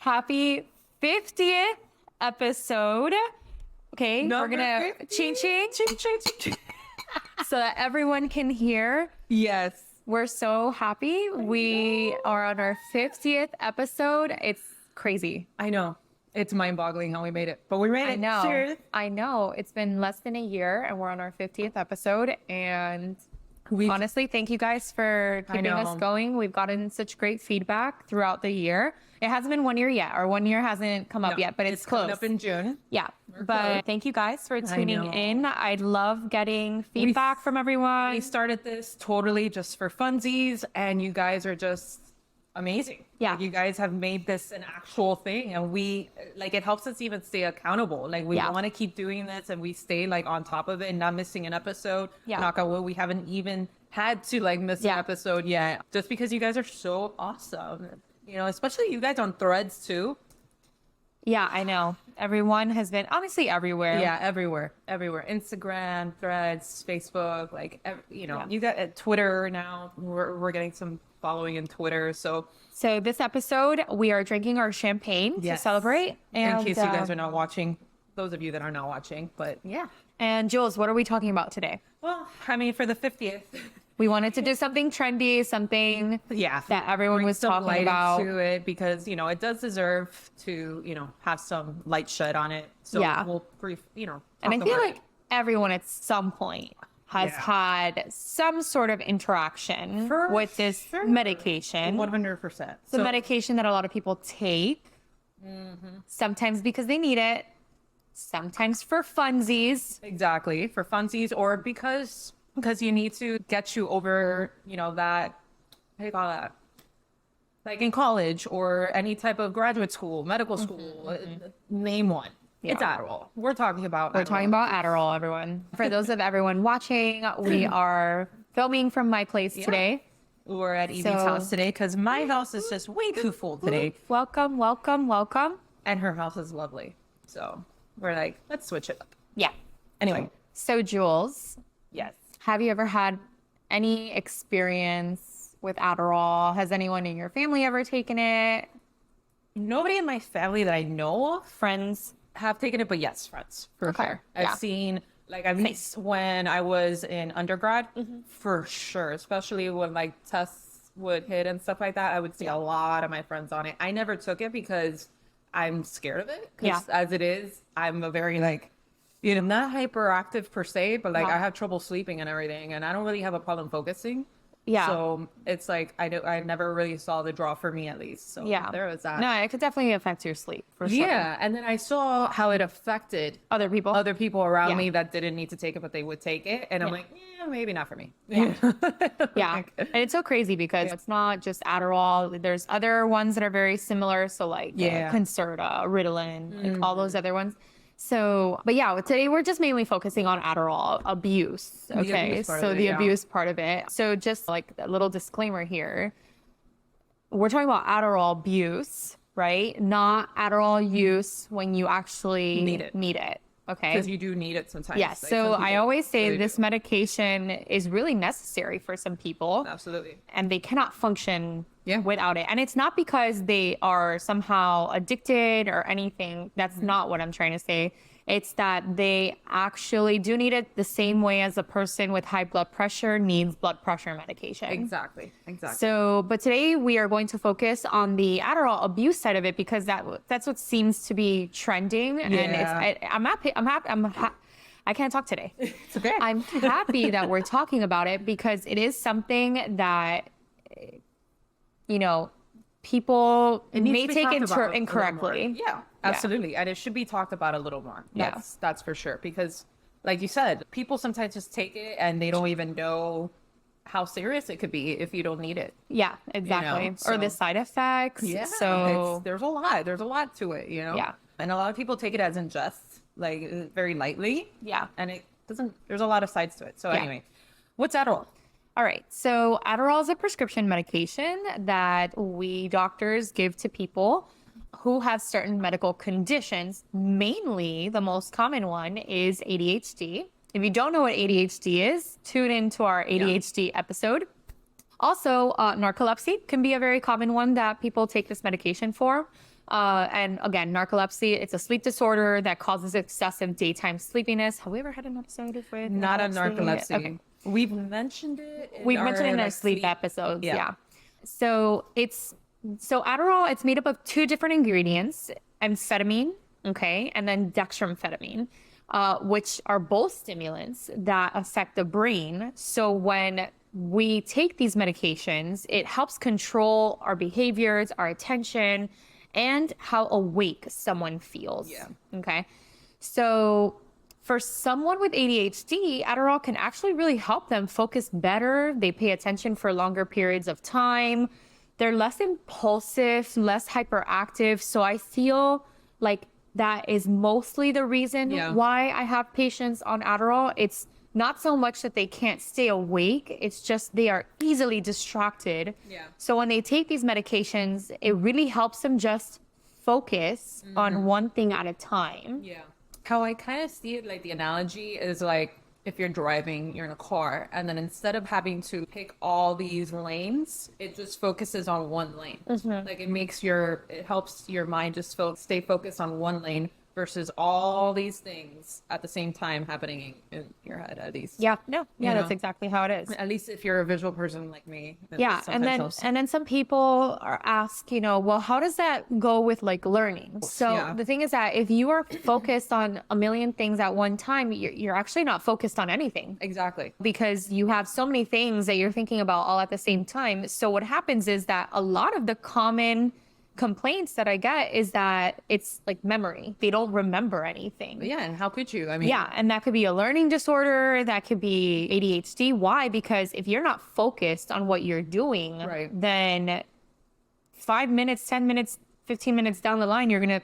Happy 50th episode. Okay, we're gonna change so that everyone can hear. Yes. We're so happy. We are on our 50th episode. It's crazy. I know. It's mind-boggling how we made it, but we made it. I know. Cheers. I know. It's been less than a year and we're on our 50th episode. And honestly, thank you guys for keeping us going. We've gotten such great feedback throughout the year. It hasn't been 1 year yet, or 1 year hasn't come up yet, but it's close. Coming up in June. Yeah. But thank you guys for tuning in. I love getting feedback from everyone. We started this totally just for funsies, and you guys are just amazing. Yeah. Like, you guys have made this an actual thing, and we, like, it helps us even stay accountable. Like, we want to keep doing this, and we stay, like, on top of it and not missing an episode. Yeah. Knock on wood, we haven't even had to, like, miss an episode yet, just because you guys are so awesome. You know, especially you guys on Threads too. Yeah, I know. Everyone has been honestly everywhere. Yeah, everywhere. Instagram, Threads, Facebook, like, you know, you got Twitter now. We're getting some following in Twitter. So this episode, we are drinking our champagne to celebrate. And, in case you guys are not watching, those of you that are not watching, but yeah. And Jules, what are we talking about today? Well, I mean, for the 50th. We wanted to do something trendy, something that everyone was talking about. To it because, you know, it does deserve to, you know, have some light shed on it. So we'll and I feel like everyone at some point has had some sort of interaction with this medication. 100%. The medication that a lot of people take, sometimes because they need it, sometimes for funsies. Exactly, for funsies, or because you need to get you over, you know, that, how do you call that? Like in college or any type of graduate school, medical school, name one. Yeah. It's Adderall. We're talking about Adderall, everyone. For those of everyone watching, we are filming from my place today. We're at Evie's house today because my house is just way too full today. Welcome. And her house is lovely. So we're like, let's switch it up. Yeah. Anyway. So Jules. Yes. Have you ever had any experience with Adderall? Has anyone in your family ever taken it? Nobody in my family that I know of. Friends have taken it, but yes, friends, for sure. I've seen, like, at least when I was in undergrad, for sure, especially when, like, tests would hit and stuff like that, I would see a lot of my friends on it. I never took it because I'm scared of it. Because as it is, I'm a very, like, you know, not hyperactive per se, but like I have trouble sleeping and everything, and I don't really have a problem focusing. Yeah. So it's like I never really saw the draw for me, at least. So there was that. No, it could definitely affect your sleep for sure. Yeah, and then I saw how it affected other people around me that didn't need to take it, but they would take it, and I'm like, maybe not for me. Yeah. And it's so crazy because it's not just Adderall. There's other ones that are very similar. So like Concerta, Ritalin, and all those other ones. So, but today we're just mainly focusing on Adderall abuse. Okay. The abuse part of it. So just like a little disclaimer here, we're talking about Adderall abuse, right? Not Adderall use when you actually need it. Okay. Because you do need it sometimes. Yes. Like, so I always say this medication is really necessary for some people. Absolutely. And they cannot function without it. And it's not because they are somehow addicted or anything. That's not what I'm trying to say. It's that they actually do need it the same way as a person with high blood pressure needs blood pressure medication. Exactly. So, but today we are going to focus on the Adderall abuse side of it because that's what seems to be trending. And I'm happy. I can't talk today. It's okay. I'm happy that we're talking about it because it is something that, you know, people may take incorrectly. Yeah, absolutely. And it should be talked about a little more. That's for sure. Because like you said, people sometimes just take it and they don't even know how serious it could be if you don't need it. Yeah, exactly. You know? Or the side effects. Yeah. So there's a lot to it, you know? Yeah. And a lot of people take it as ingest, like very lightly. Yeah. And it doesn't, there's a lot of sides to it. So anyway, what's Adderall? All right. So Adderall is a prescription medication that we doctors give to people who have certain medical conditions. Mainly, the most common one is ADHD. If you don't know what ADHD is, tune into our ADHD episode. Also, narcolepsy can be a very common one that people take this medication for. And again, narcolepsy, it's a sleep disorder that causes excessive daytime sleepiness. Have we ever had an episode with Not a narcolepsy. Okay. We've mentioned it. We've mentioned it in our sleep episodes. Yeah. So Adderall, it's made up of 2 different ingredients, amphetamine, okay, and then dextroamphetamine, which are both stimulants that affect the brain. So when we take these medications, it helps control our behaviors, our attention, and how awake someone feels. Yeah. Okay. So for someone with ADHD, Adderall can actually really help them focus better. They pay attention for longer periods of time. They're less impulsive, less hyperactive. So I feel like that is mostly the reason why I have patients on Adderall. It's not so much that they can't stay awake. It's just they are easily distracted. Yeah. So when they take these medications, it really helps them just focus on one thing at a time. Yeah. How I kind of see it, like the analogy is like if you're driving, you're in a car, and then instead of having to pick all these lanes, it just focuses on one lane. Like it helps your mind just stay focused on one lane versus all these things at the same time happening in your head, at least. Yeah, no, yeah, that's exactly how it is. At least if you're a visual person like me. Yeah, and then some people ask, well, how does that go with like learning? So the thing is that if you are focused on a million things at one time, you're actually not focused on anything. Exactly. Because you have so many things that you're thinking about all at the same time. So what happens is that a lot of the common complaints that I get is that it's like memory. They don't remember anything. Yeah, and how could you? I mean, yeah, and that could be a learning disorder, that could be ADHD. Why? Because if you're not focused on what you're doing, then 5 minutes, 10 minutes, 15 minutes down the line, you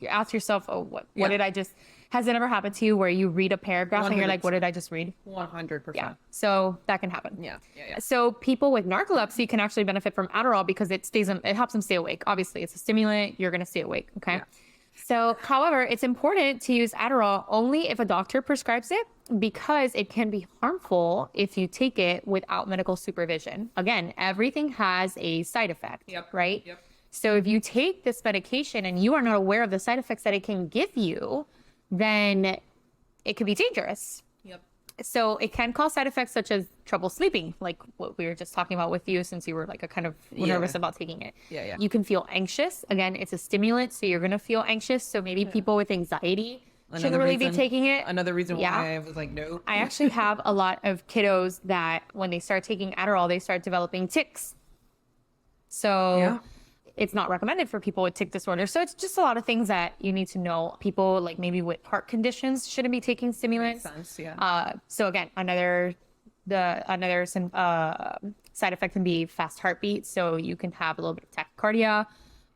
ask yourself, oh, what did I just... Has it ever happened to you where you read a paragraph 100%. And you're like, what did I just read? 100%. Yeah. So that can happen. Yeah. So people with narcolepsy can actually benefit from Adderall because it helps them stay awake. Obviously, it's a stimulant. You're going to stay awake. Okay. Yeah. So, however, it's important to use Adderall only if a doctor prescribes it because it can be harmful if you take it without medical supervision. Again, everything has a side effect, right? Yep. So if you take this medication and you are not aware of the side effects that it can give you, then it could be dangerous. Yep. So it can cause side effects such as trouble sleeping, like what we were just talking about with you, since you were like kind of nervous about taking it. Yeah. You can feel anxious. Again, it's a stimulant, so you're going to feel anxious. So maybe people with anxiety shouldn't really be taking it. Another reason why I was like, no. I actually have a lot of kiddos that when they start taking Adderall, they start developing tics. So it's not recommended for people with tic disorder. So it's just a lot of things that you need to know. People like maybe with heart conditions shouldn't be taking stimulants. Makes sense, so again, another side effect can be fast heartbeat. So you can have a little bit of tachycardia.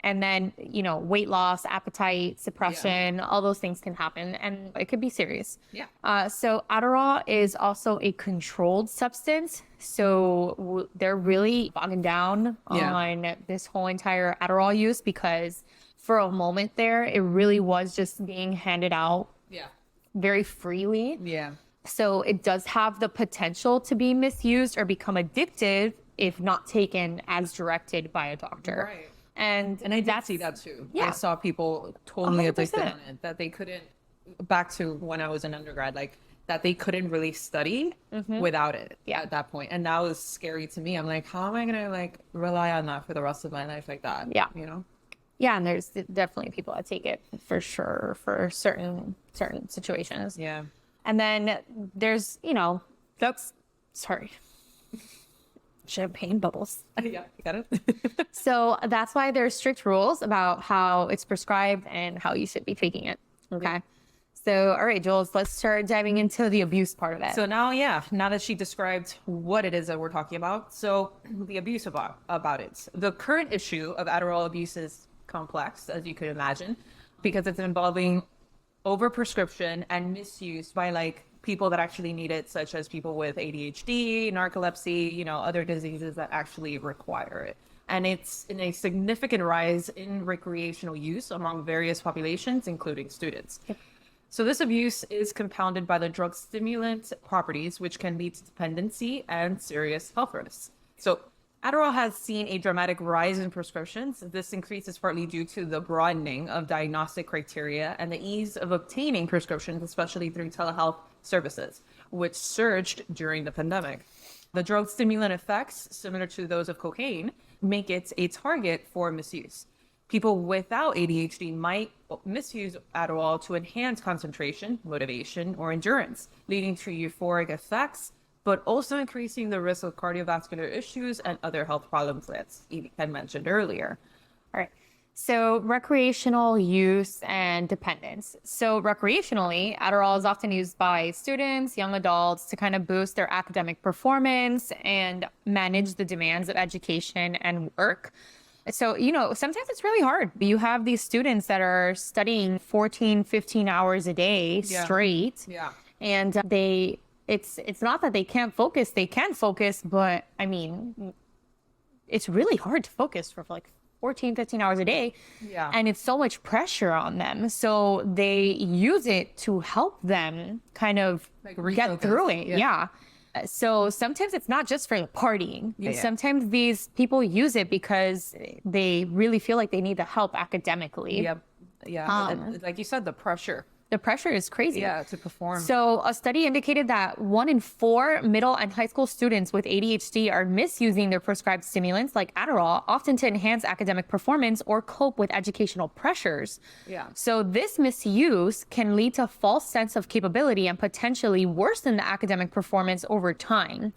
And then, weight loss, appetite suppression, all those things can happen and it could be serious. Yeah. So Adderall is also a controlled substance. So they're really bogging down on this whole entire Adderall use because for a moment there, it really was just being handed out very freely. Yeah. So it does have the potential to be misused or become addictive if not taken as directed by a doctor. Right. And I did see that too. Yeah. I saw people totally 100%. addicted on it, that they couldn't, back to when I was in undergrad, like that they couldn't really study without it at that point. And that was scary to me. I'm like, how am I going to like rely on that for the rest of my life like that? Yeah. Yeah. And there's definitely people that take it for sure for certain situations. Yeah. And then there's, sorry. Champagne bubbles. Yeah, you got it. So that's why there's strict rules about how it's prescribed and how you should be taking it. Okay. Yeah. So, all right, Jules, let's start diving into the abuse part of it. So now that she described what it is that we're talking about, so the abuse about it. The current issue of Adderall abuse is complex, as you could imagine, because it's involving overprescription and misuse by like people that actually need it, such as people with ADHD, narcolepsy, other diseases that actually require it. And it's in a significant rise in recreational use among various populations, including students. Yep. So this abuse is compounded by the drug stimulant properties, which can lead to dependency and serious health risks. So Adderall has seen a dramatic rise in prescriptions. This increase is partly due to the broadening of diagnostic criteria and the ease of obtaining prescriptions, especially through telehealth services, which surged during the pandemic. The drug's stimulant effects, similar to those of cocaine, make it a target for misuse. People without ADHD might misuse Adderall to enhance concentration, motivation, or endurance, leading to euphoric effects, but also increasing the risk of cardiovascular issues and other health problems that Ken mentioned earlier. All right. So recreational use and dependence. So recreationally, Adderall is often used by students, young adults to kind of boost their academic performance and manage the demands of education and work. So, sometimes it's really hard. You have these students that are studying 14, 15 hours a day straight. Yeah. And it's not that they can't focus. They can focus, but I mean, it's really hard to focus for like 14, 15 hours a day. Yeah. And it's so much pressure on them. So they use it to help them kind of get through it. Yeah. So sometimes it's not just for the partying. Yeah. Sometimes these people use it because they really feel like they need the help academically. Yep. Yeah. Like you said, the pressure. The pressure is crazy. Yeah, to perform. So a study indicated that 1 in 4 middle and high school students with ADHD are misusing their prescribed stimulants like Adderall, often to enhance academic performance or cope with educational pressures. Yeah. So this misuse can lead to false sense of capability and potentially worsen the academic performance over time.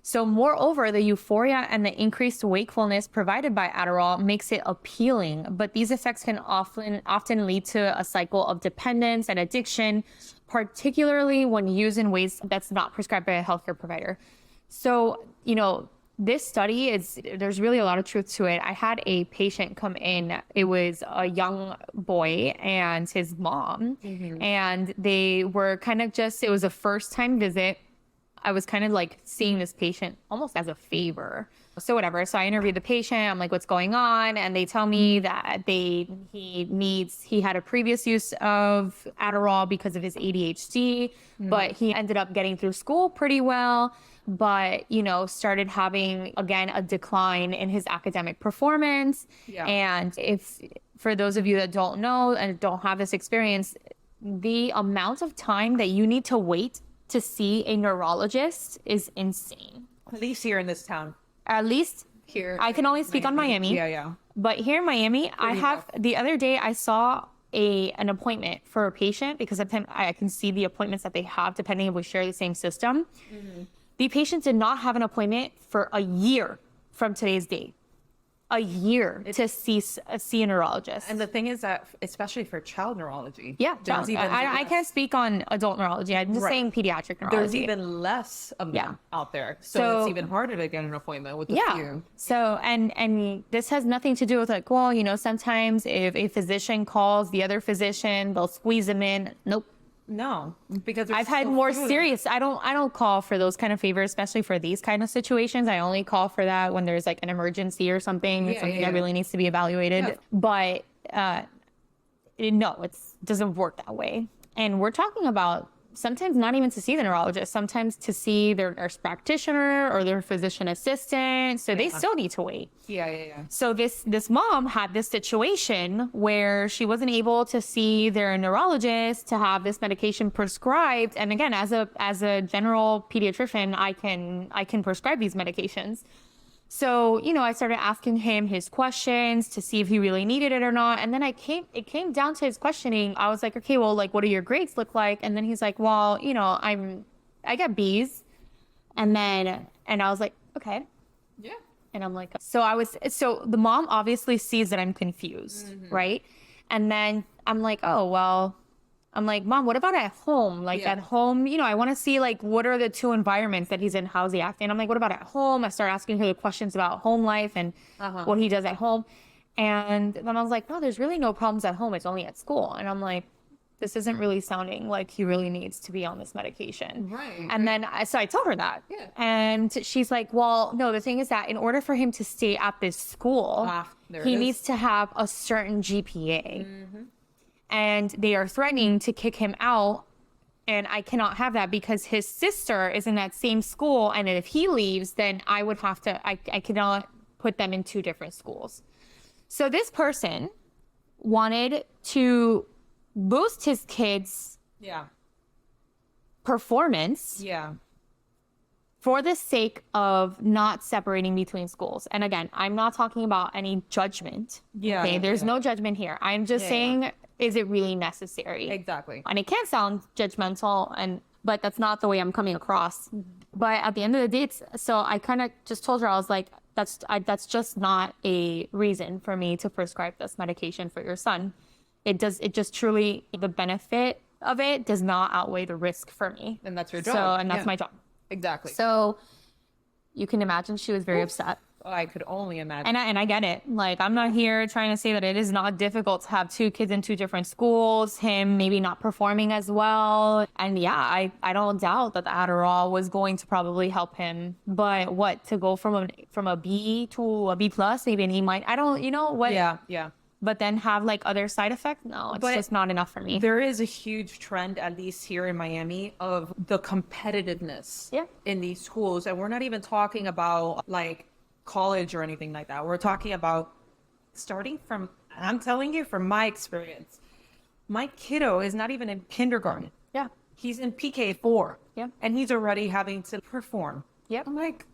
So moreover, the euphoria and the increased wakefulness provided by Adderall makes it appealing, but these effects can often lead to a cycle of dependence and addiction, particularly when used in ways that's not prescribed by a healthcare provider. So, this study there's really a lot of truth to it. I had a patient come in. It was a young boy and his mom, and they were kind of it was a first time visit. I was kind of like seeing this patient almost as a favor. So whatever. So I interviewed the patient. I'm like, what's going on? And they tell me that he had a previous use of Adderall because of his ADHD, but he ended up getting through school pretty well, but, started having, again, a decline in his academic performance. Yeah. And for those of you that don't know and don't have this experience, the amount of time that you need to wait to see a neurologist is insane. At least here in this town. At least here. I can only speak on Miami. Yeah. But here in Miami, the other day I saw an appointment for a patient because I can see the appointments that they have depending if we share the same system. Mm-hmm. The patient did not have an appointment for a year from today's date. A year to see a neurologist. And the thing is that, especially for child neurology. Yeah, I can't speak on adult neurology. I'm just saying pediatric neurology. There's even less of them out there. So it's even harder to get an appointment with the few. So, and this has nothing to do with sometimes if a physician calls the other physician, they'll squeeze them in. Nope. No, because I've had more serious. I don't call for those kind of favors, especially for these kind of situations. I only call for that when there's like an emergency or something, that really needs to be evaluated. Yeah. But no, it doesn't work that way. And we're talking about sometimes not even to see the neurologist, sometimes to see their nurse practitioner or their physician assistant. So they still need to wait. Yeah. So this mom had this situation where she wasn't able to see their neurologist to have this medication prescribed. And again, as a general pediatrician, I can prescribe these medications. So, I started asking him his questions to see if he really needed it or not. And then it came down to his questioning. I was like, okay, well, like, what do your grades look like? And then he's like, well, I got B's. And I was like, okay. Yeah. And I'm like, so the mom obviously sees that I'm confused, right? And then I'm like, oh, well, Mom, what about at home? Like at home, I want to see like, what are the two environments that he's in? How's he acting? I'm like, what about at home? I start asking her the questions about home life and what he does at home. And then I was like, no, there's really no problems at home. It's only at school. And I'm like, this isn't really sounding like he really needs to be on this medication. Right. And then, so I told her that. Yeah. And she's like, well, no, the thing is that in order for him to stay at this school, he needs to have a certain GPA. And they are threatening to kick him out And I cannot have that because his sister is in that same school. And if he leaves, then I would have to, I cannot put them in 2 different schools. So this person wanted to boost his kids' performance for the sake of not separating between schools. And again, I'm not talking about any judgment. Okay? There's no judgment here. I'm just saying, is it really necessary? Exactly. And it can sound judgmental, but that's not the way I'm coming across. But at the end of the day, so I kind of just told her, I was like, that's just not a reason for me to prescribe this medication for your son. It just truly, the benefit of it does not outweigh the risk for me. And that's your job. And that's my job. Exactly. So you can imagine she was very upset. I could only imagine. And I get it. Like, I'm not here trying to say that it is not difficult to have 2 kids in 2 different schools, him maybe not performing as well. And I don't doubt that the Adderall was going to probably help him. But what, to go from a B to a B plus, maybe an E minus, I don't, you know what? Yeah. But then have like other side effects? No, it's just not enough for me. There is a huge trend, at least here in Miami, of the competitiveness in these schools. And we're not even talking about like college or anything like that. We're talking about starting from, I'm telling you from my experience, my kiddo is not even in kindergarten. Yeah. He's in PK4. Yeah. And he's already having to perform. Yeah. I'm like,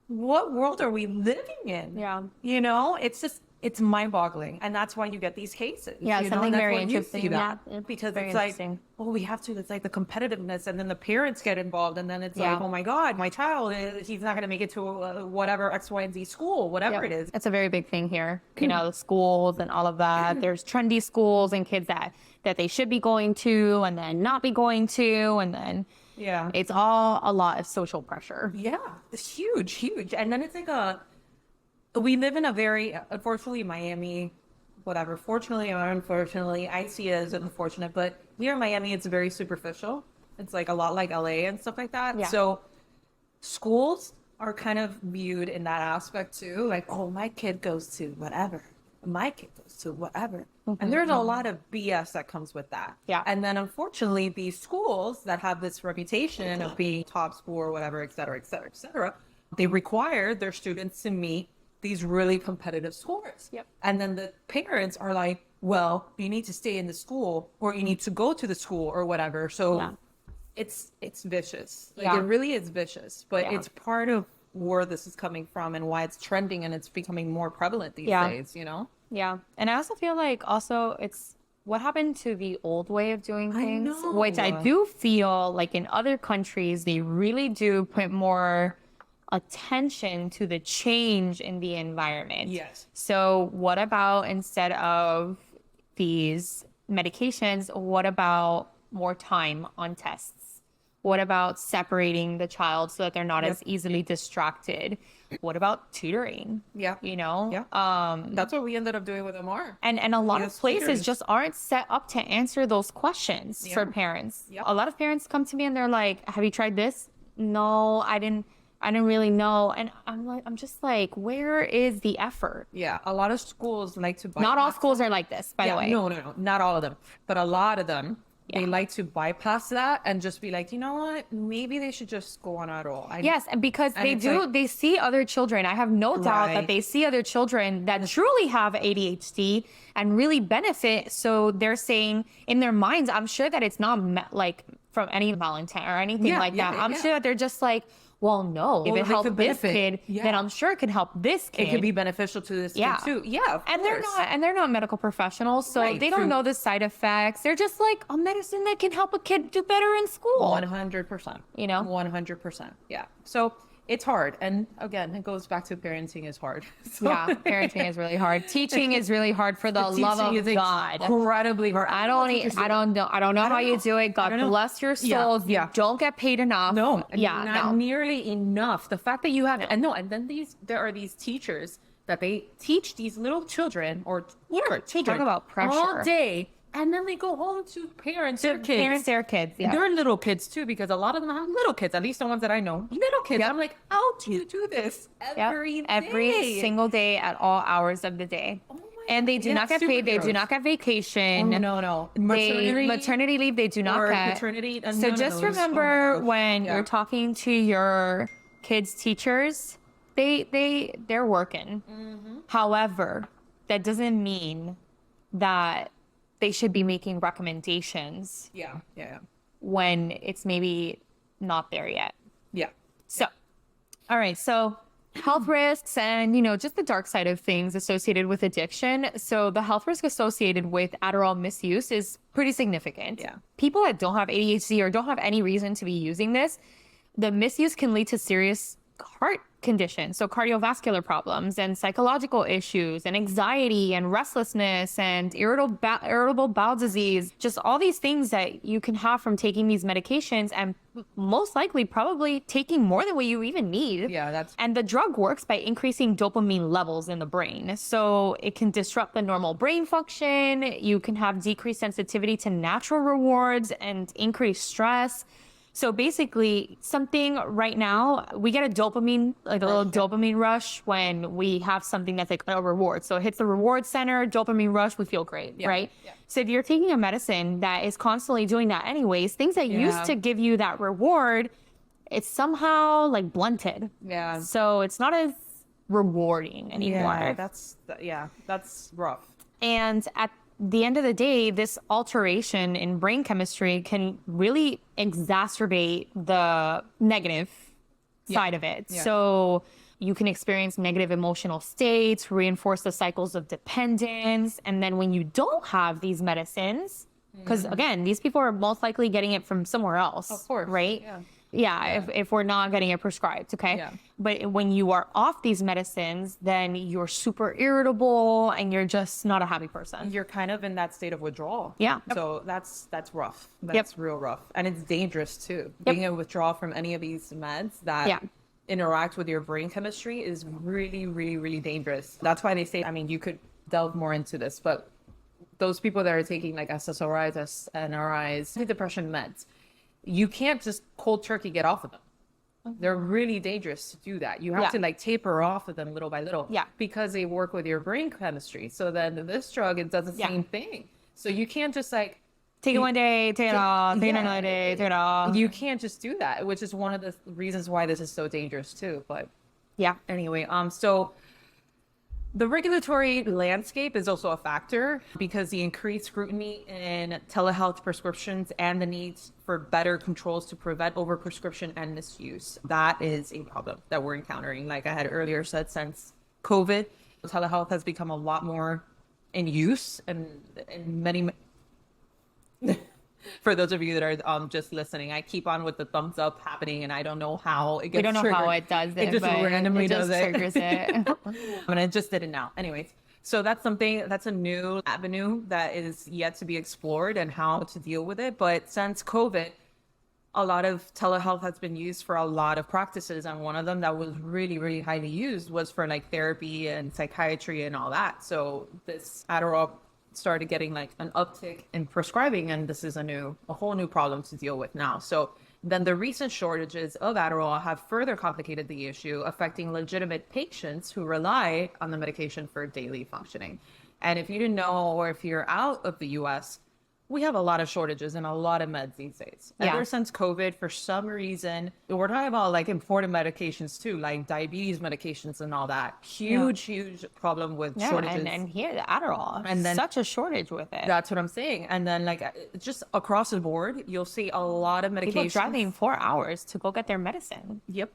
what world are we living in? Yeah. You know, it's mind-boggling, and that's why you get these cases. Yeah, something very interesting. Yeah, because it's like, we have to. It's like the competitiveness, and then the parents get involved, and then it's like, oh my God, my child he's not going to make it to whatever X, Y, and Z school, whatever it is. It's a very big thing here. You know, the schools and all of that. There's trendy schools and kids that they should be going to, and then not be going to, and then it's all a lot of social pressure. Yeah, it's huge, and then it's like we live in a very, unfortunately, Miami, whatever, fortunately or unfortunately, I see it as unfortunate, but here in Miami, it's very superficial. It's like a lot like LA and stuff like that. Yeah. So schools are kind of viewed in that aspect too. Like, oh, my kid goes to whatever. My kid goes to whatever. And there's a lot of BS that comes with that. Yeah. And then unfortunately, these schools that have this reputation of being top school or whatever, et cetera, et cetera, et cetera, they require their students to meet these really competitive scores. Yep. And then the parents are like, well, you need to stay in the school or you need to go to the school or whatever. So it's vicious. Like, it really is vicious, but it's part of where this is coming from and why it's trending and it's becoming more prevalent these days, you know? Yeah. And I also feel like it's what happened to the old way of doing things, which I do feel like in other countries, they really do put more attention to the change in the environment. Yes. So what about, instead of these medications, what about more time on tests? What about separating the child so that they're not as easily distracted? What about tutoring? Yeah. You know? Yeah. That's what we ended up doing with MR. And a lot of places just aren't set up to answer those questions for parents. Yep. A lot of parents come to me and they're like, have you tried this? No, I didn't really know. And I'm just like, where is the effort? Yeah. A lot of schools like to bypass. Not all schools are like this, by the way. No. Not all of them. But a lot of them, they like to bypass that and just be like, you know what? Maybe they should just go on Adderall. Yes, and because they see other children. I have no doubt that they see other children that truly have ADHD and really benefit. So they're saying in their minds, I'm sure that it's not like from any malintent or anything like that. I'm sure that they're just like, well, no, if it helped this kid, then I'm sure it could help this kid. It could be beneficial to this kid too. Yeah, of and course. they're not medical professionals, so they don't know the side effects. They're just like a medicine that can help a kid do better in school. 100%. You know, 100%. Yeah. So it's hard, and again, it goes back to parenting is hard. So, parenting is really hard. Teaching is really hard. For the love of God, incredibly hard. I don't know how you do it. God bless your souls. You don't get paid enough. Not nearly enough. The fact that you have and then there are these teachers that they teach these little children or children talk about pressure all day. And then they go home to parents their kids. They're little kids too, because a lot of them have little kids, at least the ones that I know. Little kids. I'm like, how do you do this every day? Every single day at all hours of the day? Oh And they do not get paid. They do not get vacation. Oh, no. Maternity leave, they do not get. Paternity. So just remember when you're talking to your kids' teachers, they're working. However, that doesn't mean that they should be making recommendations. Yeah. When it's maybe not there yet. Yeah. So, all right. So health risks and, just the dark side of things associated with addiction. So the health risk associated with Adderall misuse is pretty significant. Yeah. People that don't have ADHD or don't have any reason to be using this, the misuse can lead to serious heart conditions, so cardiovascular problems and psychological issues and anxiety and restlessness and irritable bowel disease, just all these things that you can have from taking these medications and most likely probably taking more than what you even need. And the drug works by increasing dopamine levels in the brain. So it can disrupt the normal brain function. You can have decreased sensitivity to natural rewards and increased stress. So basically, something right now, we get a dopamine, like a little dopamine rush when we have something that's like a reward. So it hits the reward center, dopamine rush, we feel great, right? Yeah. So if you're taking a medicine that is constantly doing that anyways, things that used to give you that reward, it's somehow like blunted. Yeah. So it's not as rewarding anymore. Yeah, that's rough. And at the end of the day, this alteration in brain chemistry can really exacerbate the negative side of it. Yeah. So you can experience negative emotional states, reinforce the cycles of dependence. And then when you don't have these medicines, because again, these people are most likely getting it from somewhere else. Of course. Right? Yeah. If we're not getting it prescribed, okay? Yeah. But when you are off these medicines, then you're super irritable and you're just not a happy person. You're kind of in that state of withdrawal. Yeah. So that's rough. That's real rough. And it's dangerous too. Being in withdrawal from any of these meds that interact with your brain chemistry is really, really, really dangerous. That's why they say, you could delve more into this, but those people that are taking like SSRIs, SNRIs, antidepressant meds, you can't just cold turkey get off of them. They're really dangerous to do that. You have to like taper off of them little by little because they work with your brain chemistry. So then this drug, it does the same thing. So you can't just like take it one day, take it off, take it another day, take it off. You can't just do that, which is one of the reasons why this is so dangerous too. But anyway, so the regulatory landscape is also a factor because the increased scrutiny in telehealth prescriptions and the need for better controls to prevent overprescription and misuse. That is a problem that we're encountering. Like I had earlier said, since COVID, telehealth has become a lot more in use and in many... For those of you that are just listening, I keep on with the thumbs up happening, and I don't know how it gets triggered. We don't know how it does it. It just randomly does it. Triggers it. And it just did it now. Anyways, so that's a new avenue that is yet to be explored and how to deal with it. But since COVID, a lot of telehealth has been used for a lot of practices. And one of them that was really, really highly used was for like therapy and psychiatry and all that. So this Adderall started getting like an uptick in prescribing, and this is a whole new problem to deal with now. So then the recent shortages of Adderall have further complicated the issue, affecting legitimate patients who rely on the medication for daily functioning. And if you didn't know, or if you're out of the US, we have a lot of shortages and a lot of meds these days. Ever since COVID, for some reason, we're talking about like important medications too, like diabetes medications and all that. Huge problem with shortages. And here, the Adderall, and then such a shortage with it. That's what I'm saying. And then like just across the board, you'll see a lot of medications. People driving 4 hours to go get their medicine. Yep.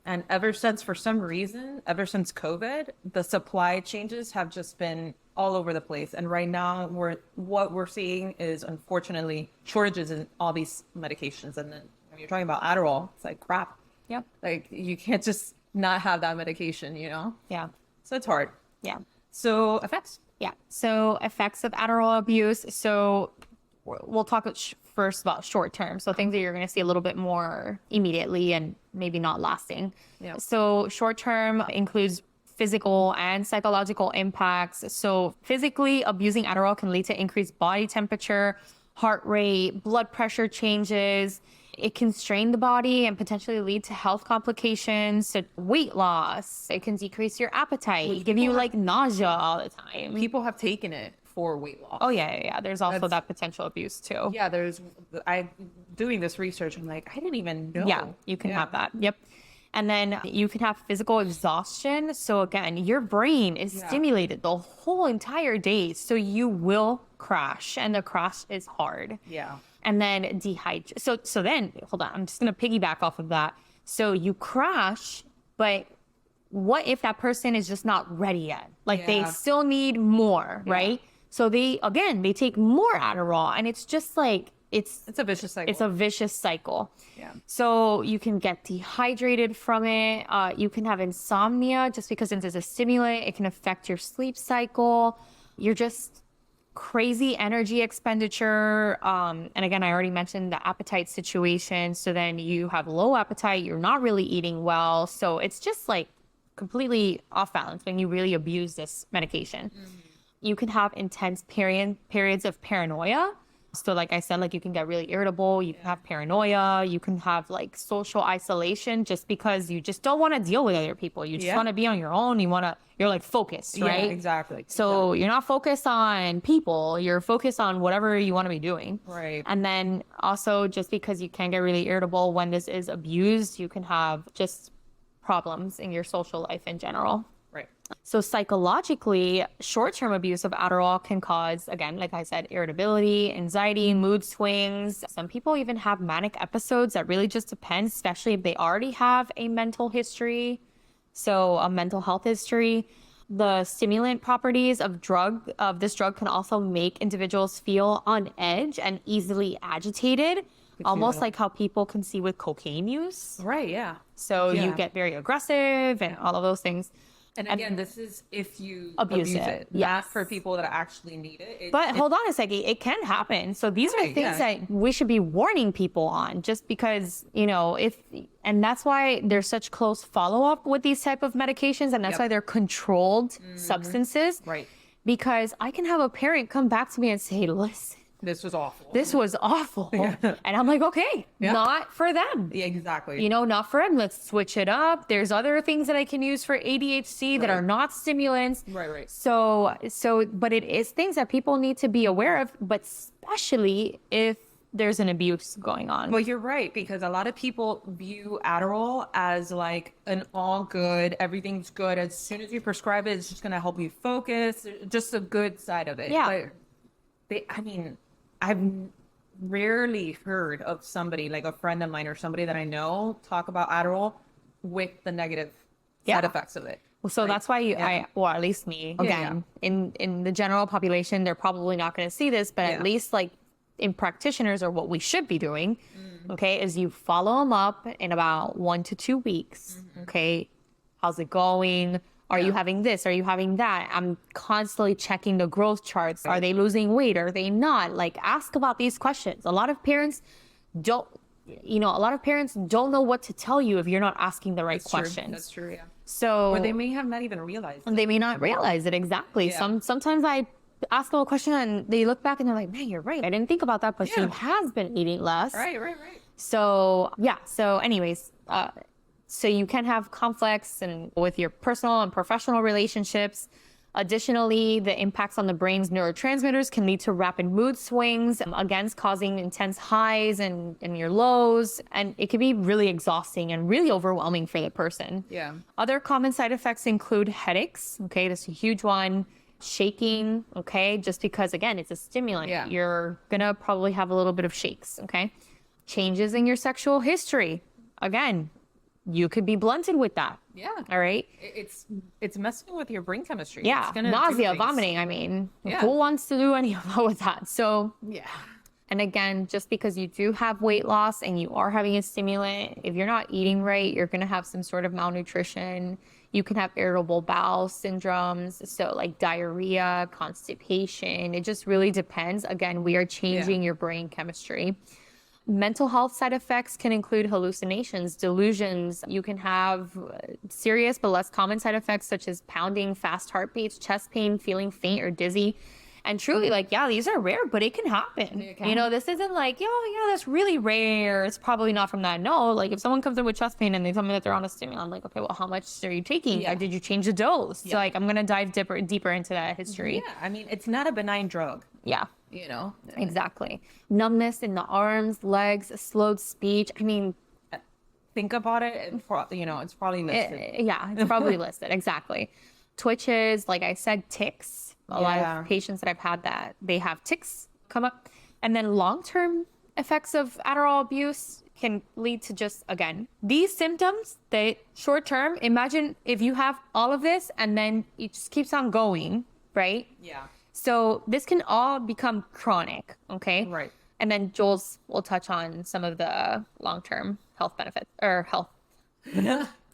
And ever since COVID, the supply changes have just been all over the place. And right now, what we're seeing is, unfortunately, shortages in all these medications. And then when you're talking about Adderall, it's like crap. Yep. Like you can't just not have that medication, Yeah. So it's hard. Yeah. So effects. Yeah. So effects of Adderall abuse. So we'll talk first about short term. So things that you're going to see a little bit more immediately and maybe not lasting. Yeah. So short term includes physical and psychological impacts. So physically, abusing Adderall can lead to increased body temperature, heart rate, blood pressure changes, It can strain the body and potentially lead to health complications, to weight loss. It can decrease your appetite, give you like nausea all the time. People have taken it for weight loss. Oh yeah. There's also that potential abuse too. Yeah, I doing this research, I'm like, I didn't even know. Yeah, you can have that. Yep. And then you can have physical exhaustion. So again, your brain is stimulated the whole entire day. So you will crash, and the crash is hard. Yeah. And then dehydration. So then, hold on, I'm just going to piggyback off of that. So you crash, but what if that person is just not ready yet? Like they still need more, right? So they take more Adderall, and it's just like, it's a vicious cycle. It's a vicious cycle. Yeah. So you can get dehydrated from it. You can have insomnia just because it is a stimulant. It can affect your sleep cycle. You're just crazy energy expenditure. And again, I already mentioned the appetite situation. So then you have low appetite. You're not really eating well. So it's just like completely off balance when you really abuse this medication. Mm-hmm. You can have intense periods of paranoia. So like I said, like you can get really irritable, you can have paranoia, you can have like social isolation just because you just don't want to deal with other people. You just want to be on your own. You're like focused, right? Yeah, exactly. So you're not focused on people, you're focused on whatever you want to be doing. Right. And then also just because you can get really irritable when this is abused, you can have just problems in your social life in general. Right. So psychologically, short-term abuse of Adderall can cause, again, like I said, irritability, anxiety, mood swings. Some people even have manic episodes. That really just depends, especially if they already have a mental history. So a mental health history. The stimulant properties of this drug can also make individuals feel on edge and easily agitated, almost like how people can see with cocaine use. Right, yeah. So you get very aggressive and all of those things. And again, this is if you abuse it. Not for people that actually need it. But hold on a second, it can happen. So these are things that we should be warning people on, just because, and that's why there's such close follow-up with these type of medications, and that's why they're controlled substances. Right. Because I can have a parent come back to me and say, listen, this was awful. This was awful. And I'm like, okay, not for them. Yeah, exactly. Not for them. Let's switch it up. There's other things that I can use for ADHD that are not stimulants. Right. So, but it is things that people need to be aware of, but especially if there's an abuse going on. Well, you're right, because a lot of people view Adderall as like an all good, everything's good. As soon as you prescribe it, it's just going to help you focus. Just a good side of it. Yeah. But I've rarely heard of somebody, like a friend of mine or somebody that I know, talk about Adderall with the negative side effects of it. Well, so that's why at least me, again, in the general population, they're probably not going to see this, but at least like in practitioners, or what we should be doing, okay, is you follow them up in about 1 to 2 weeks. Okay. How's it going? Are you having this? Are you having that? I'm constantly checking the growth charts. Are they losing weight? Are they not? Like, ask about these questions. A lot of parents don't know what to tell you if you're not asking the right questions. That's true, yeah. So, or they may have not even realized it. They may not realize it, exactly. Yeah. Sometimes I ask them a question and they look back and they're like, man, you're right. I didn't think about that, but she has been eating less. Right. So, anyways, so you can have conflicts with your personal and professional relationships. Additionally, the impacts on the brain's neurotransmitters can lead to rapid mood swings, again, causing intense highs and your lows. And it can be really exhausting and really overwhelming for the person. Yeah. Other common side effects include headaches. Okay, that's a huge one. Shaking. Okay, just because, again, it's a stimulant. Yeah. You're going to probably have a little bit of shakes. Okay. Changes in your sexual history. Again, you could be blunted with that. Yeah. All right. It's messing with your brain chemistry. Yeah. Nausea, vomiting. I mean, who wants to do any of that with that? So, and again, just because you do have weight loss and you are having a stimulant, if you're not eating right, you're going to have some sort of malnutrition. You can have irritable bowel syndromes. So like diarrhea, constipation. It just really depends. Again, we are changing your brain chemistry. Mental health side effects can include hallucinations, delusions. You can have serious but less common side effects such as pounding, fast heartbeats, chest pain, feeling faint or dizzy. And truly, like, yeah, these are rare, but it can happen. You know, this isn't like, that's really rare. It's probably not from that. No, like if someone comes in with chest pain and they tell me that they're on a stimulant, I'm like, okay, well, how much are you taking? Yeah. Did you change the dose? So like, I'm going to dive deeper into that history. Yeah. I mean, it's not a benign drug. Yeah. You know? Exactly. Numbness in the arms, legs, slowed speech. I mean, think about it, you know, it's probably listed. It's probably listed. Exactly. Twitches, like I said, tics. A lot of patients that I've had that they have tics come up. And then long-term effects of Adderall abuse can lead to just, again, these symptoms, they short-term, imagine if you have all of this and then it just keeps on going, right? Yeah. So this can all become chronic, okay? Right. And then Jules will touch on some of the long-term health benefits or health.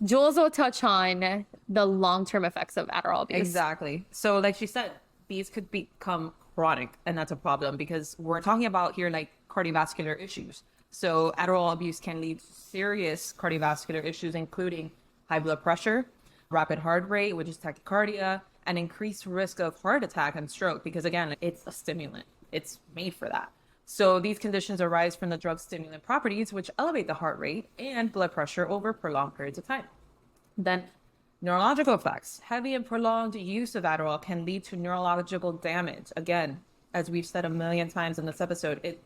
Jules will touch on the long-term effects of Adderall abuse. Exactly. So like she said, these could become chronic, and that's a problem because we're talking about here like cardiovascular issues. So Adderall abuse can lead to serious cardiovascular issues, including high blood pressure, rapid heart rate, which is tachycardia, and increased risk of heart attack and stroke because, again, it's a stimulant. It's made for that. So these conditions arise from the drug's stimulant properties, which elevate the heart rate and blood pressure over prolonged periods of time. Then neurological effects. Heavy and prolonged use of Adderall can lead to neurological damage. Again, as we've said a million times in this episode, it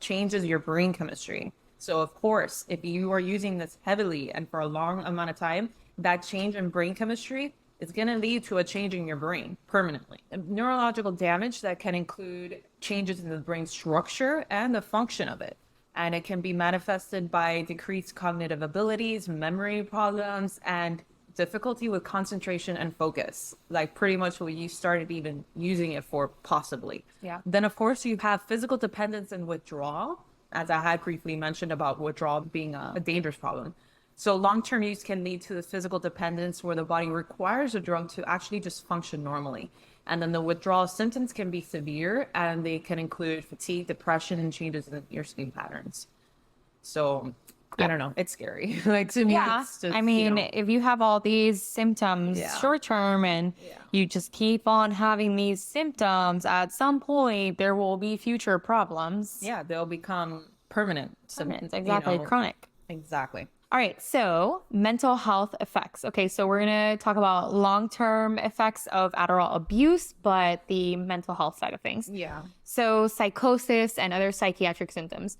changes your brain chemistry. So of course, if you are using this heavily and for a long amount of time, that change in brain chemistry is going to lead to a change in your brain permanently. Neurological damage that can include changes in the brain structure and the function of it. And it can be manifested by decreased cognitive abilities, memory problems, and difficulty with concentration and focus, like pretty much what you started even using it for, possibly. Yeah. Then, of course, you have physical dependence and withdrawal, as I had briefly mentioned about withdrawal being a dangerous problem. So long-term use can lead to the physical dependence where the body requires a drug to actually just function normally. And then the withdrawal symptoms can be severe, and they can include fatigue, depression, and changes in your sleep patterns. So I don't know. It's scary. Like to me, it's just, I mean, if you have all these symptoms short term and you just keep on having these symptoms, at some point there will be future problems. Yeah, they'll become permanent. Exactly. You know, chronic. Exactly. All right. So mental health effects. Okay. So we're going to talk about long-term effects of Adderall abuse, but the mental health side of things. Yeah. So psychosis and other psychiatric symptoms.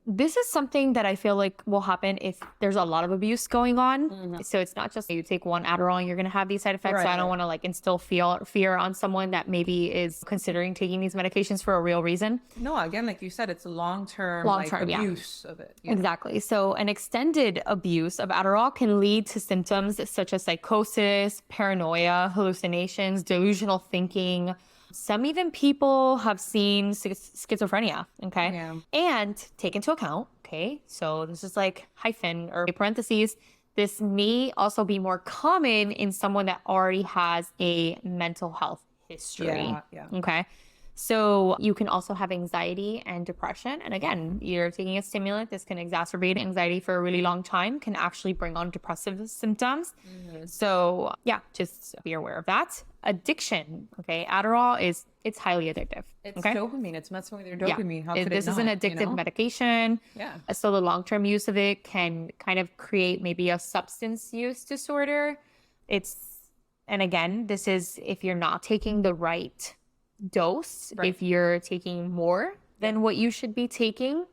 This is something that I feel like will happen if there's a lot of abuse going on. Mm-hmm. So it's not just you take one Adderall and you're going to have these side effects. Right. So I don't want to like instill fear on someone that maybe is considering taking these medications for a real reason. No, again, like you said, it's a long-term abuse of it. Yeah. Exactly. So an extended abuse of Adderall can lead to symptoms such as psychosis, paranoia, hallucinations, delusional thinking. Some even people have seen schizophrenia, okay? Yeah. And take into account, okay, so this is like hyphen or parentheses, this may also be more common in someone that already has a mental health history, okay? So you can also have anxiety and depression. And again, you're taking a stimulant. This can exacerbate anxiety for a really long time, can actually bring on depressive symptoms. Mm-hmm. So yeah, just be aware of that. Addiction, okay? Adderall it's highly addictive. It's dopamine. It's messing with your dopamine. How could this is an addictive medication. Yeah. So the long-term use of it can kind of create maybe a substance use disorder. And again, this is if you're not taking the right dose, if you're taking more than what you should be taking,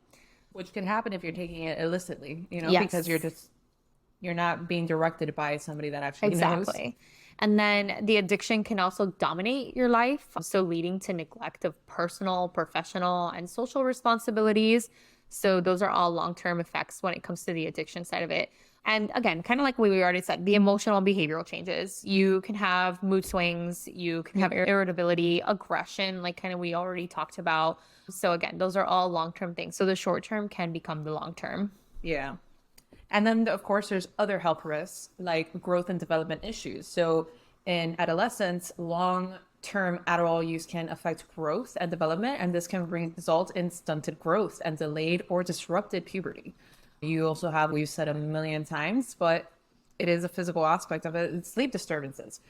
which can happen if you're taking it illicitly, because you're not being directed by somebody that actually knows. And then the addiction can also dominate your life, so leading to neglect of personal, professional, and social responsibilities. So those are all long-term effects when it comes to the addiction side of it. And again, kind of like what we already said, the emotional and behavioral changes. You can have mood swings, you can have irritability, aggression, like kind of we already talked about. So again, those are all long-term things. So the short-term can become the long-term. Yeah. And then, of course, there's other health risks like growth and development issues. So in adolescence, long-term Adderall use can affect growth and development, and this can result in stunted growth and delayed or disrupted puberty. You also have, we've said a million times, but it is a physical aspect of it, it's sleep disturbances.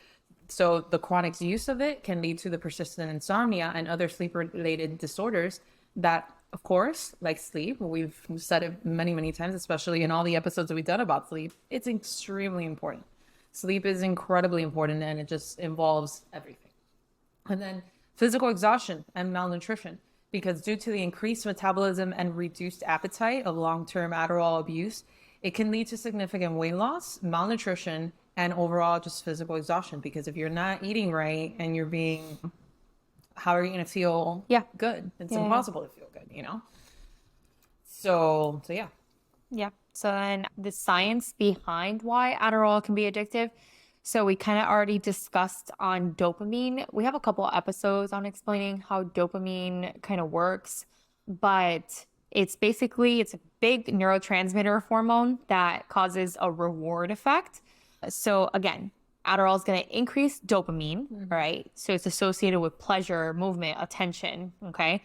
So the chronic use of it can lead to the persistent insomnia and other sleep-related disorders that, of course, like sleep, we've said it many, many times, especially in all the episodes that we've done about sleep, it's extremely important. Sleep is incredibly important, and it just involves everything. And then physical exhaustion and malnutrition, because due to the increased metabolism and reduced appetite of long-term Adderall abuse, it can lead to significant weight loss, malnutrition, and overall just physical exhaustion. Because if you're not eating right and you're being, how are you going to feel good? It's impossible to feel good, you know? So yeah. Yeah. So then the science behind why Adderall can be addictive. So we kind of already discussed on dopamine. We have a couple episodes on explaining how dopamine kind of works, but it's a big neurotransmitter hormone that causes a reward effect. So again, Adderall is going to increase dopamine, right? So it's associated with pleasure, movement, attention, okay?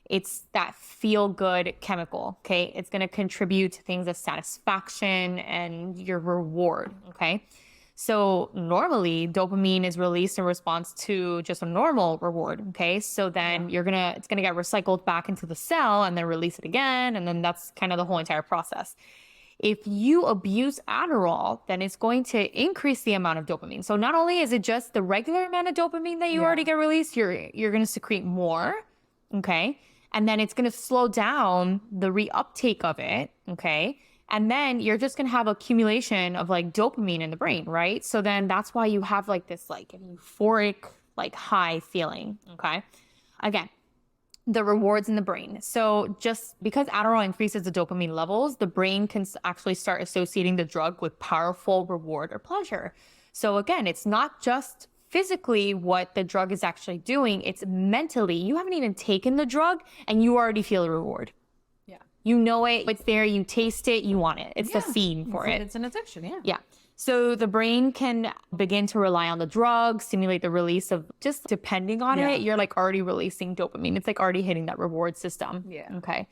It's that feel-good chemical, okay? It's going to contribute to things of satisfaction and your reward, okay? So normally dopamine is released in response to just a normal reward, okay? So then it's gonna get recycled back into the cell and then release it again, and then that's kind of the whole entire process. If you abuse Adderall, then it's going to increase the amount of dopamine. So not only is it just the regular amount of dopamine that you already get released, you're gonna secrete more, okay? And then it's gonna slow down the reuptake of it, okay? And then you're just going to have accumulation of like dopamine in the brain, right? So then that's why you have like this like euphoric, like high feeling, okay? Again, the rewards in the brain. So just because Adderall increases the dopamine levels, the brain can actually start associating the drug with powerful reward or pleasure. So again, it's not just physically what the drug is actually doing, it's mentally. You haven't even taken the drug and you already feel a reward. You know it, it's there, you taste it, you want it. It's the scene for it. It's an addiction, Yeah. So the brain can begin to rely on the drug, stimulate the release of, just depending on it, you're like already releasing dopamine. It's like already hitting that reward system. Yeah. Okay.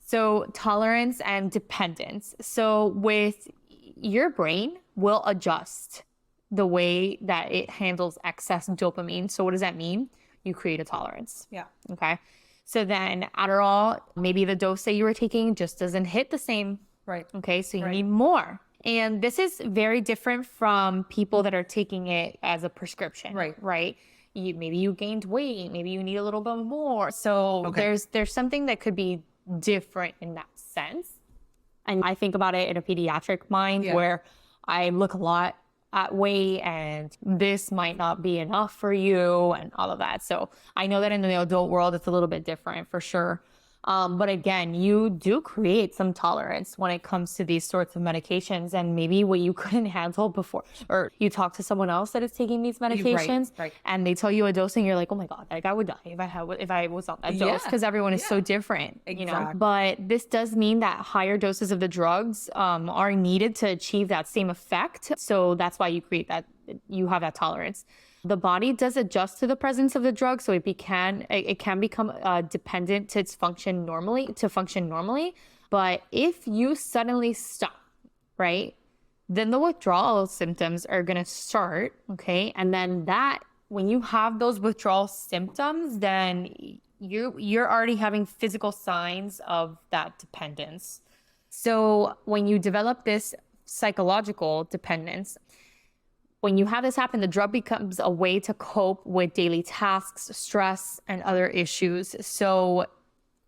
So tolerance and dependence. So with your brain will adjust the way that it handles excess dopamine. So what does that mean? You create a tolerance. Yeah. Okay. So then Adderall, maybe the dose that you were taking just doesn't hit the same. Right. Okay. So you need more. And this is very different from people that are taking it as a prescription. Right. Right. Maybe you gained weight. Maybe you need a little bit more. So there's something that could be different in that sense. And I think about it in a pediatric mind where I look a lot at weight and this might not be enough for you and all of that. So I know that in the adult world, it's a little bit different for sure. But again, you do create some tolerance when it comes to these sorts of medications, and maybe what you couldn't handle before, or you talk to someone else that is taking these medications and they tell you a dose and you're like, oh my God, like I would die if I was on that dose, because everyone is so different, you know? But this does mean that higher doses of the drugs are needed to achieve that same effect. So that's why you create that, you have that tolerance. The body does adjust to the presence of the drug, so it can become dependent to function normally. But if you suddenly stop, right, then the withdrawal symptoms are gonna start. Okay, and then when you have those withdrawal symptoms, then you're already having physical signs of that dependence. So when you develop this psychological dependence, when you have this happen, the drug becomes a way to cope with daily tasks, stress, and other issues. So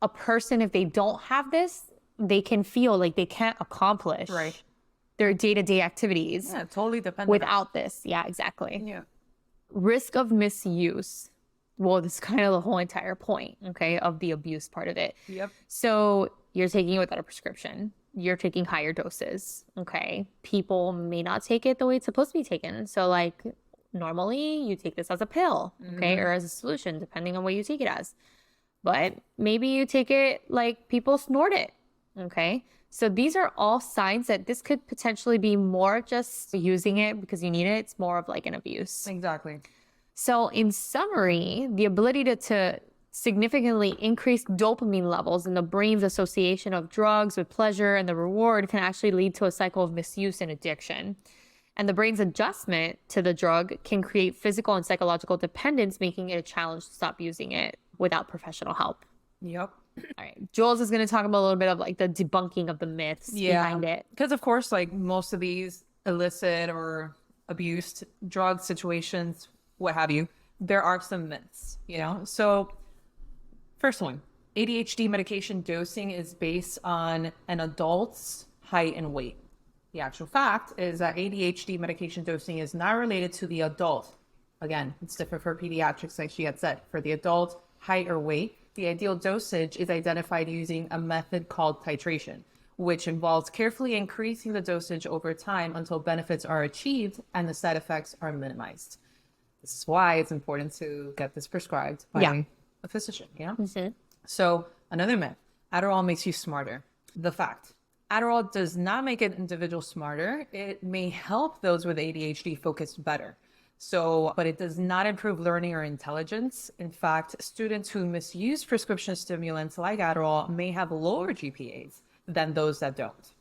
a person, if they don't have this, they can feel like they can't accomplish their day-to-day activities. Yeah, totally dependent. Without this. Yeah, exactly. Yeah. Risk of misuse. Well, this is kind of the whole entire point, okay, of the abuse part of it. Yep. So you're taking it without a prescription. You're taking higher doses, okay? People may not take it the way it's supposed to be taken. So like normally you take this as a pill, okay? Or as a solution, depending on what you take it as. But maybe you take it like people snort it, okay? So these are all signs that this could potentially be more just using it because you need it. It's more of like an abuse. Exactly. So in summary, the ability to significantly increased dopamine levels in the brain's association of drugs with pleasure and the reward can actually lead to a cycle of misuse and addiction. And the brain's adjustment to the drug can create physical and psychological dependence, making it a challenge to stop using it without professional help. Yep. All right. Jules is going to talk about a little bit of like the debunking of the myths behind it. Because of course, like most of these illicit or abused drug situations, what have you, there are some myths, you know? So first one, ADHD medication dosing is based on an adult's height and weight. The actual fact is that ADHD medication dosing is not related to the adult. Again, it's different for pediatrics, like she had said. For the adult, height or weight, the ideal dosage is identified using a method called titration, which involves carefully increasing the dosage over time until benefits are achieved and the side effects are minimized. This is why it's important to get this prescribed by a physician, you know? Mm-hmm. So another myth, Adderall makes you smarter. The fact, Adderall does not make an individual smarter. It may help those with ADHD focus better. But it does not improve learning or intelligence. In fact, students who misuse prescription stimulants like Adderall may have lower GPAs than those that don't.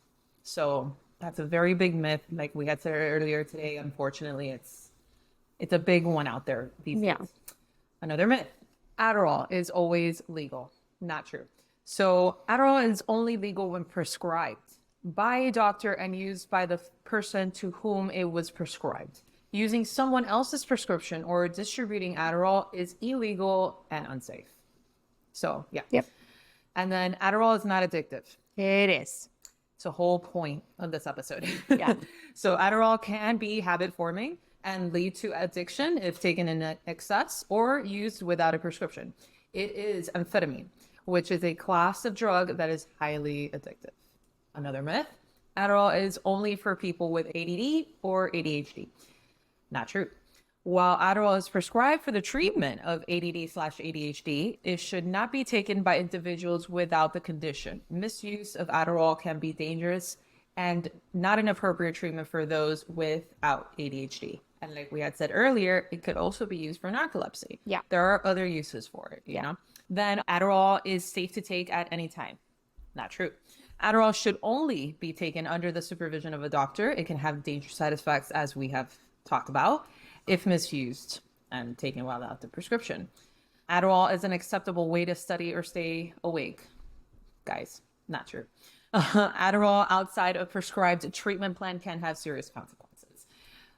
So that's a very big myth. Like we had said earlier today, unfortunately, it's a big one out there these days. Another myth, Adderall is always legal. Not true. So Adderall is only legal when prescribed by a doctor and used by the person to whom it was prescribed. Using someone else's prescription or distributing Adderall is illegal and unsafe. So, yeah. Yep. And then Adderall is not addictive. It is. It's the whole point of this episode. Yeah. So Adderall can be habit forming and lead to addiction if taken in excess or used without a prescription. It is amphetamine, which is a class of drug that is highly addictive. Another myth, Adderall is only for people with ADD or ADHD. Not true. While Adderall is prescribed for the treatment of ADD/ADHD, it should not be taken by individuals without the condition. Misuse of Adderall can be dangerous and not an appropriate treatment for those without ADHD. And like we had said earlier, it could also be used for narcolepsy. Yeah. There are other uses for it, you know? Then Adderall is safe to take at any time. Not true. Adderall should only be taken under the supervision of a doctor. It can have dangerous side effects, as we have talked about, if misused and taken without the prescription. Adderall is an acceptable way to study or stay awake. Guys, not true. Adderall outside of prescribed treatment plan can have serious consequences.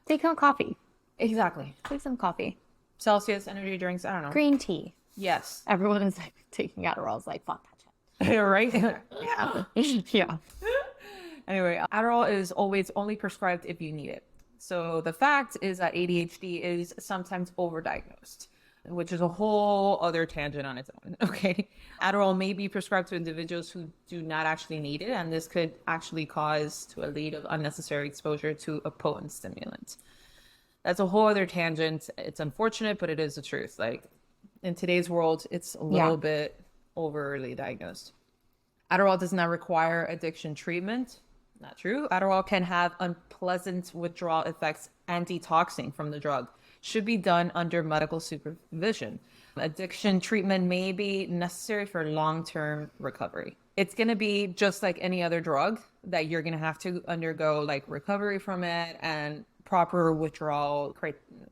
Take some coffee. Exactly. Take some coffee. Celsius, energy drinks, I don't know. Green tea. Yes. Everyone is like taking Adderall. It's like, fuck that shit. Right? Yeah. Yeah. Anyway, Adderall is always only prescribed if you need it. So the fact is that ADHD is sometimes overdiagnosed, which is a whole other tangent on its own. Okay. Adderall may be prescribed to individuals who do not actually need it, and this could actually cause to a lead of unnecessary exposure to a potent stimulant. That's a whole other tangent. It's unfortunate, but it is the truth. Like in today's world, it's a little bit overly diagnosed. Adderall does not require addiction treatment. Not true. Adderall can have unpleasant withdrawal effects and detoxing from the drug. Should be done under medical supervision. Addiction treatment may be necessary for long-term recovery. It's going to be just like any other drug that you're going to have to undergo like recovery from it and proper withdrawal,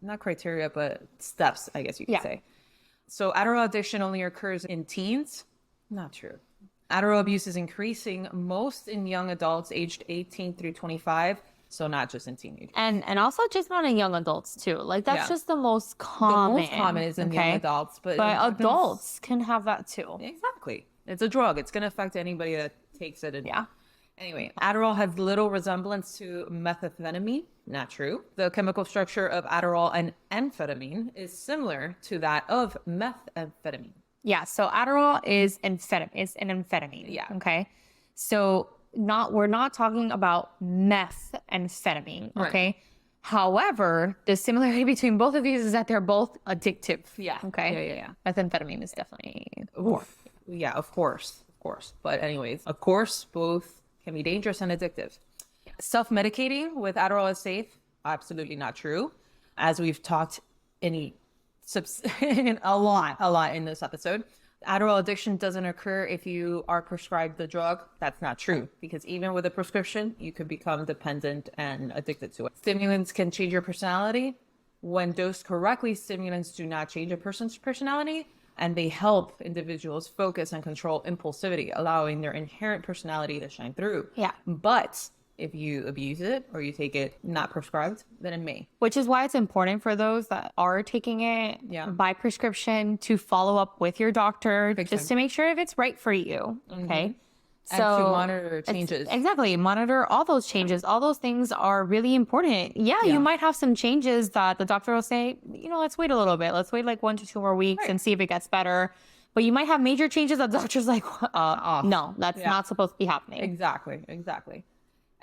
not criteria, but steps, I guess you could say. So Adderall addiction only occurs in teens. Not true. Adderall abuse is increasing most in young adults aged 18 through 25. So not just in teenagers. And also just not in young adults too. Like that's just the most common. The most common is in young adults. But adults can have that too. Exactly. It's a drug. It's going to affect anybody that takes it. Anyway, Adderall has little resemblance to methamphetamine. Not true. The chemical structure of Adderall and amphetamine is similar to that of methamphetamine. Yeah, so Adderall is an amphetamine. Yeah. Okay. So we're not talking about methamphetamine. Okay. Right. However, the similarity between both of these is that they're both addictive. Yeah. Okay. Yeah. Methamphetamine is definitely more. Yeah, of course. But anyways, of course, both can be dangerous and addictive. Self-medicating with Adderall is safe. Absolutely not true. As we've talked a lot in this episode. Adderall addiction doesn't occur if you are prescribed the drug. That's not true, because even with a prescription, you could become dependent and addicted to it. Stimulants can change your personality. When dosed correctly, stimulants do not change a person's personality, and they help individuals focus and control impulsivity, allowing their inherent personality to shine through. Yeah. But if you abuse it or you take it not prescribed, then it may. Which is why it's important for those that are taking it by prescription to follow up with your doctor just to make sure if it's right for you. Okay. And to monitor changes. Exactly. Monitor all those changes. All those things are really important. Yeah, you might have some changes that the doctor will say, let's wait a little bit. Let's wait like 1 to 2 more weeks and see if it gets better. But you might have major changes that the doctor's like, no, that's not supposed to be happening. Exactly.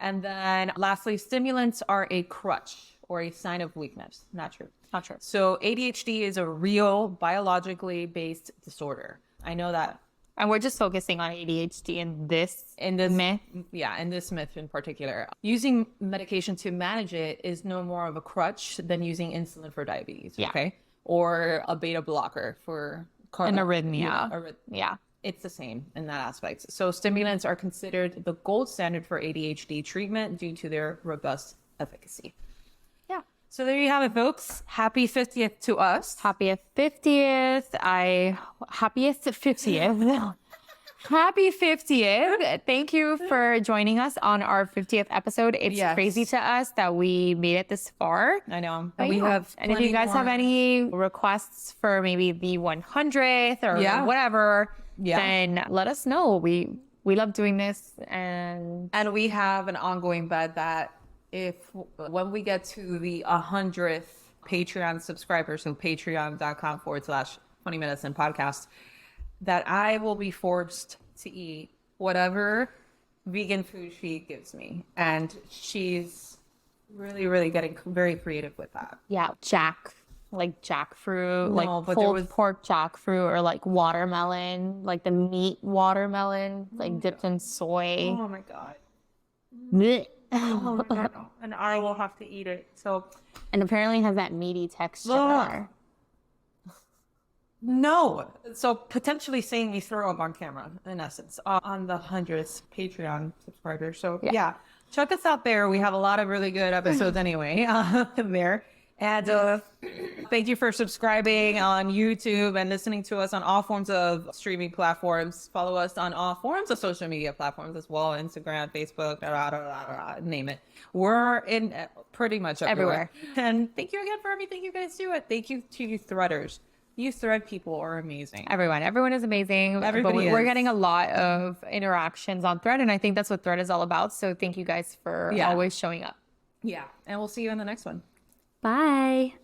And then lastly, stimulants are a crutch or a sign of weakness. Not true. So ADHD is a real biologically based disorder. I know that. And we're just focusing on ADHD in this myth. Yeah, in this myth in particular. Using medication to manage it is no more of a crutch than using insulin for diabetes, okay? Or a beta blocker for an arrhythmia. Yeah. It's the same in that aspect. So stimulants are considered the gold standard for ADHD treatment due to their robust efficacy. Yeah. So there you have it, folks. Happy 50th to us. Happy 50th. Happiest 50th. Happy 50th. Thank you for joining us on our 50th episode. It's crazy to us that we made it this far. I know. And if you guys have any requests for maybe the 100th or whatever, then let us know. We love doing this, and we have an ongoing bet that when we get to the 100th Patreon subscribers, so patreon.com/20 minutes in podcast, that I will be forced to eat whatever vegan food she gives me, and she's really, really getting very creative with that. Yeah, jackfruit, pulled pork jackfruit, or like watermelon, like the meat watermelon, dipped in soy. Oh my god. Blech. Oh my god. And I will have to eat it. And apparently it has that meaty texture. No. So potentially seeing me throw up on camera, in essence, on the 100th Patreon subscriber. So yeah, check us out there. We have a lot of really good episodes anyway there. And thank you for subscribing on YouTube and listening to us on all forms of streaming platforms. Follow us on all forms of social media platforms as well. Instagram, Facebook, name it. We're in pretty much everywhere. And thank you again for everything you guys do. Thank you to you threaders. You thread people are amazing. Everyone is amazing. We're getting a lot of interactions on Thread, and I think that's what Thread is all about. So thank you guys for always showing up. Yeah. And we'll see you in the next one. Bye.